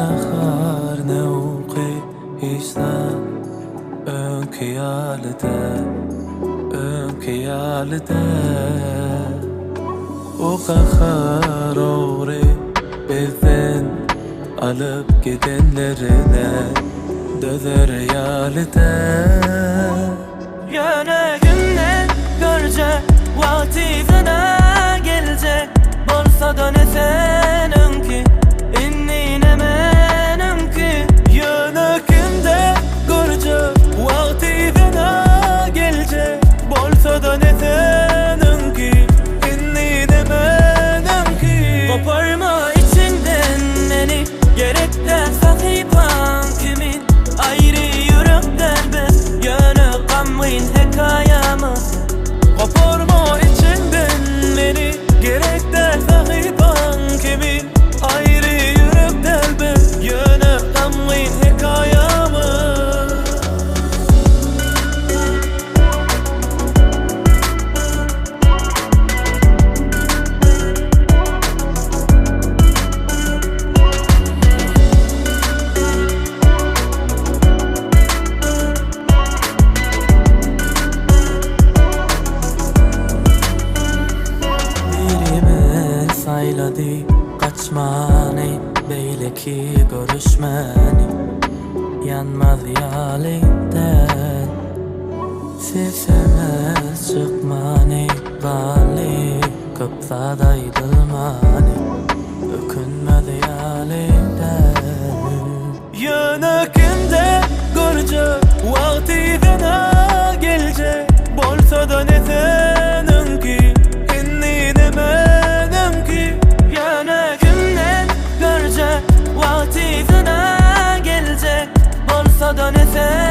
nahar ne uqi isna önkü yalida o qahar oğri bizden alıp gidenlerine dözer yalida Yönegimden görce vakti sana gelecek bolsa da ne senin ki inni ne menim ki Yönegimden görce vakti sana gelecek bolsa da ne senin ki inni ne menim ki Koparma içinden beni gerek de sahiban kimin ayrı yürekler be Yönü kamgın hikayemiz Koparma içinden beni gerek de sahiban kimin ayrı yürüp delbe yöne kamgın hikayamı sayladı kaçmani beyleki görüşmeni yanmaz yaliden sesimiz çıkmani bali kıpsa daydılmani ökünmez yaliden Yönekimde görce vakti fena gelecek bolsa da ne senin ki inni ne menim ki Yönegimden görce vakti sana gelecek bolsa da ne sen